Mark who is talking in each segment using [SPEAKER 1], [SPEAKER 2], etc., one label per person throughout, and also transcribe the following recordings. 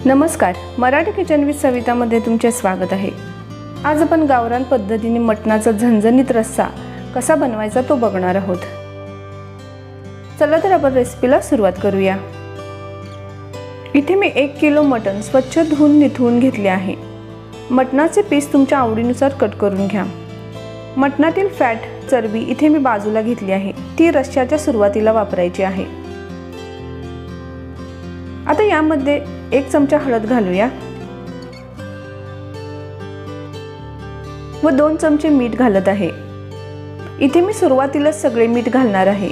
[SPEAKER 1] नमस्कार, Marathi kitchen with सवितामध्ये तुमचे स्वागत आहे। आज आपण गावरान पद्धतीने मटणाचा झणझणीत रस्सा कसा बनवायचा तो बघणार आहोत। चला तर आपण रेसिपीला सुरुवात करूया। इथे मी 1 किलो मटण स्वच्छ धुवून निथळून घेतले आहे। मटणाचे पीस तुमच्या आवडीनुसार कट करून घ्या। मटणातील फॅट चरबी इथे मी बाजूला घेतली आहे, ती रश्श्याच्या सुरुवातीला वापरायची आहे। आता यामध्ये 1 चमचा हळद घालूया व 2 चमचे मीठ घालत आहे। इथे मी सुरुवातीला सगळे मीठ घालणार आहे।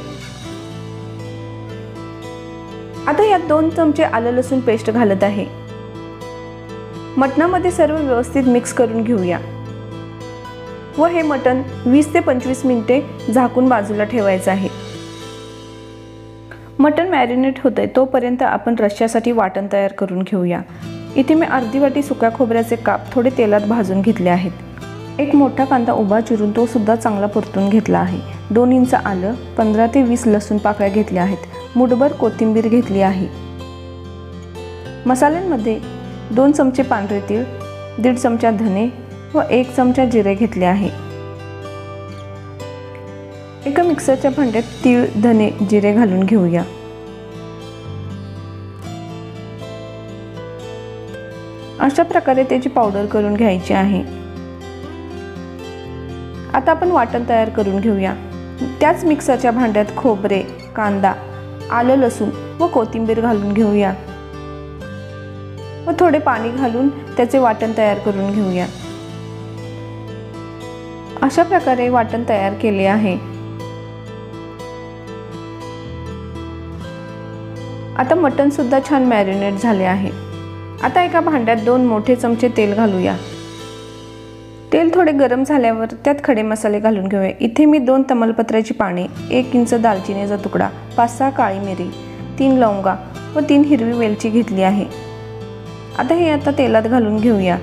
[SPEAKER 1] आता यात 2 चमचे आलं लसूण पेस्ट घालत आहे। मटणामध्ये सर्व व्यवस्थित मिक्स करून घेऊया व हे मटण 20 ते 25 मिनिटे झाकून बाजूला ठेवायचे आहे। मटण मॅरिनेट होते तोपर्यंत आपण रश्श्यासाठी वाटण तयार करून घेऊया। इथे मी अर्धी वाटी सुक्या खोबऱ्याचे काप थोडे तेलात भाजून घेतले आहेत। 1 मोठा कांदा उभा चिरून तो सुद्धा चांगला परतून घेतला आहे। 2 इंच आलं, 15 ते 20 लसूण पाकळ्या घेतल्या आहेत। मुठभर कोथिंबीर घेतली आहे। मसाल्यांमध्ये 2 चमचे पांढरे तीळ, 1.5 चमचा धने व 1 चमचा जिरे घेतले आहे। एका मिक्सरच्या भांड्यात तीळ, धने, जिरे घालून घेऊया। अशा प्रकारे त्याची पावडर करून घ्यायची आहे। आता आपण वाटण तयार करून घेऊया। त्याच मिक्सरच्या भांड्यात खोबरे, कांदा, आलं लसूण व कोथिंबीर घालून घेऊया व थोडे पाणी घालून त्याचे वाटण तयार करून घेऊया। अशा प्रकारे वाटण तयार केले आहे। आता मटण सुद्धा छान मॅरिनेट झाले आहे। आता एका भांड्यात 2 मोठे चमचे तेल घालूया। तेल थोडे गरम झाल्यावर त्यात खडे मसाले घालून घेऊया। इथे मी 2 तमालपत्राची पाने, 1 इंच दालचिनीचा तुकडा, 5-6 काळी मिरी, 3 लवंगा व 3 हिरवी वेलची घेतली आहे। आता हे तेलात घालून घेऊया।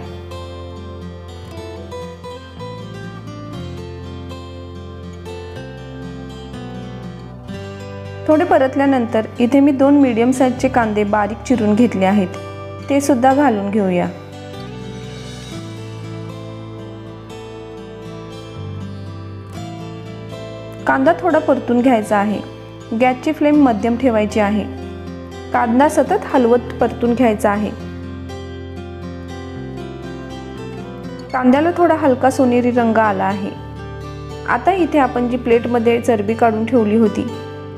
[SPEAKER 1] थोडे परतल्यानंतर इथे मी 2 मीडियम साईजचे कांदे बारीक चिरून घेतले आहेत, ते सुद्धा घालून घेऊया। कांदा थोडा परतून घ्यायचा आहे। गॅसची फ्लेम मध्यम ठेवायची आहे। कांदा सतत हलवत परतून घ्यायचा आहे। कांद्याला थोडा हलका सोनेरी रंग आला आहे। आता इथे आपण जी प्लेटमध्ये चरबी काढून ठेवली होती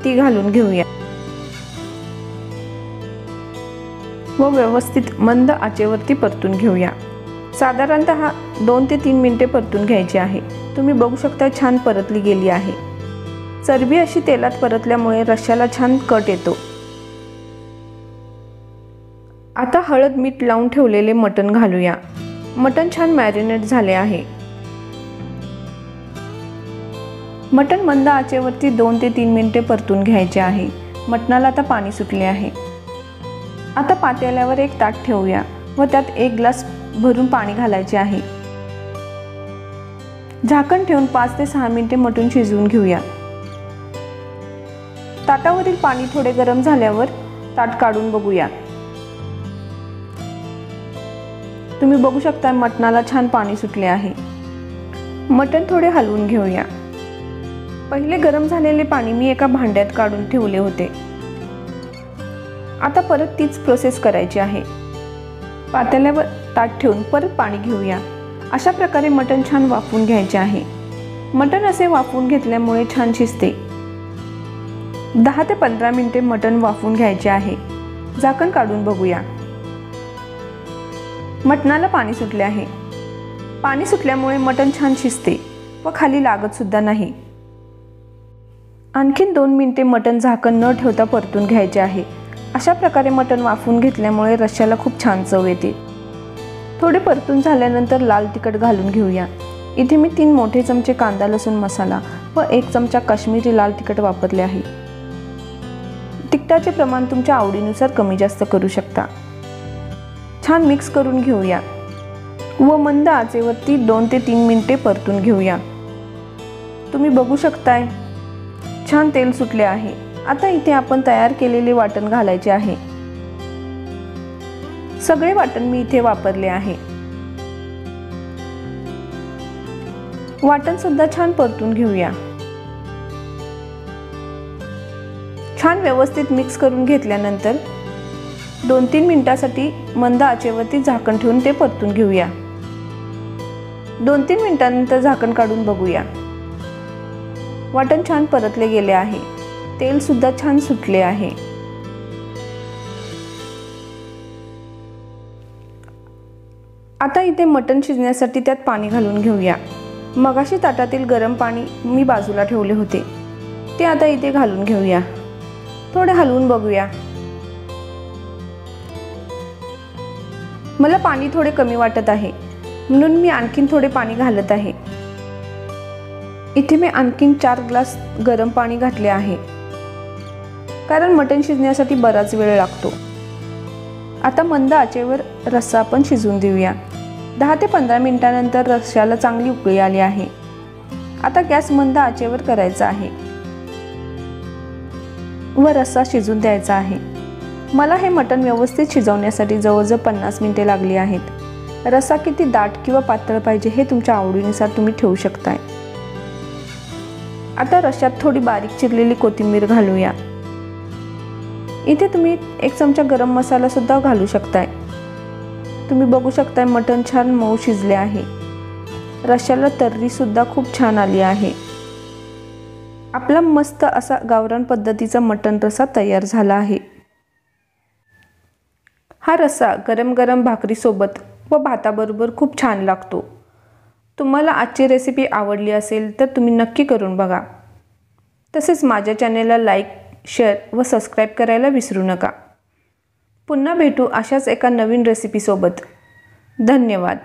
[SPEAKER 1] ती घालून घेऊया व व्यवस्थित मंद आचेवरती परतून घेऊया। साधारणतः 2 ते 3 मिनिटे परतून घ्यायची आहे। तुम्ही बघू शकता छान परतली गेली आहे। चरबी अशी तेलात परतल्यामुळे रश्श्याला छान कट येतो। आता हळद मीठ लावून ठेवलेले मटण घालूया। मटण छान मॅरिनेट झाले आहे। मटण मंद आचेवरती 2 ते 3 मिनिटे परतून घ्यायचे आहे। मटणाला आता पाणी सुटले आहे। आता पातेल्यावर 1 ताट ठेवूया व त्यात 1 ग्लास भरून पाणी घालायचे आहे। झाकण ठेवून 5 ते 6 मिनिटे मटण शिजवून घेऊया। ताटावरील पाणी थोडे गरम झाल्यावर ताट काढून बघूया। तुम्ही बघू शकता मटणाला छान पाणी सुटले आहे। मटण थोडे हलवून घेऊया। पहिले गरम झालेले पाणी मी एका भांड्यात काढून ठेवले होते। आता परत तीच प्रोसेस करायची आहे। पातेल्यावर ताट ठेवून परत पाणी घेऊया। अशा प्रकारे मटण छान वाफवून घ्यायचे आहे। मटण असे वाफवून घेतल्यामुळे छान शिजते। 10 ते 15 मिनिटे मटण वाफवून घ्यायचे आहे। झाकण काढून बघूया। मटणाला पाणी सुटले आहे। पाणी सुटल्यामुळे मटण छान शिजते व खाली लागत सुद्धा नाही। आणखीन 2 मिनिटे मटण झाकण न ठेवता परतून घ्यायचे आहे। अशा प्रकारे मटण वाफवून घेतल्यामुळे रश्श्याला खूप छान चव येते। थोडे परतून झाल्यानंतर लाल तिखट घालून घेऊया। इथे मी 3 मोठे चमचे कांदा लसूण मसाला व 1 चमचा काश्मीरी लाल तिखट वापरले आहे। तिखटाचे प्रमाण तुमच्या आवडीनुसार कमी जास्त करू शकता। छान मिक्स करून घेऊया व मंद आचेवरती 2 ते 3 मिनिटे परतून घेऊया। तुम्ही बघू शकताय छान तेल सुटले आहे। आता इथे आपण तयार केलेले वाटण घालायचे आहे। सगळे वाटण मी इथे वापरले आहे। वाटण सुद्धा छान परतून घेऊया। छान व्यवस्थित मिक्स करून घेतल्यानंतर 2-3 मिनिटांसाठी मंद आचेवरती झाकण ठेवून ते परतून घेऊया। 2-3 मिनिटांनंतर झाकण काढून बघूया। वाटण छान परतले गेले आहे। तेल सुद्धा छान सुटले आहे। आता इथे मटण शिजण्यासाठी त्यात पाणी घालून घेऊया। मगाशी ताटातील गरम पाणी मी बाजूला ठेवले होते, ते आता इथे घालून घेऊया। थोडे हलवून बघूया। मला पाणी थोडे कमी वाटत आहे, म्हणून मी आणखीन थोडे पाणी घालत आहे। इथे मी आणखीन 4 ग्लास गरम पाणी घातले आहे, कारण मटण शिजण्यासाठी बराच वेळ लागतो। आता मंद आचेवर रस्सा आपण शिजवून देऊया। 10 ते 15 मिनिटांनंतर रश्श्याला चांगली उकळी आली आहे। आता गॅस मंद आचेवर करायचा आहे व रस्सा शिजून द्यायचा आहे। मला हे मटण व्यवस्थित शिजवण्यासाठी जवळजवळ 50 मिनिटे लागली आहेत। रस्सा किती दाट किंवा पातळ पाहिजे हे तुमच्या आवडीनुसार तुम्ही ठेवू शकताय। आता रश्श्यात थोडी बारीक चिरलेली कोथिंबीर घालूया। इथे तुम्ही 1 चमचा गरम मसाला सुद्धा घालू शकताय। तुम्ही बघू शकताय मटण छान मऊ शिजले आहे। रश्श्याला तर्री सुद्धा खूप छान आली आहे। आपला मस्त असा गावरान पद्धतीचा मटण रस्सा तयार झाला आहे। हा रस्सा गरम गरम भाकरीसोबत व भाताबरोबर खूप छान लागतो। तुम्हाला आजची रेसिपी आवडली असेल तर तुम्ही नक्की करून बघा। तसेच माझ्या चॅनेलला लाईक, शेअर व सबस्क्राईब करायला विसरू नका। पुन्हा भेटू अशाच एका नवीन रेसिपीसोबत। धन्यवाद।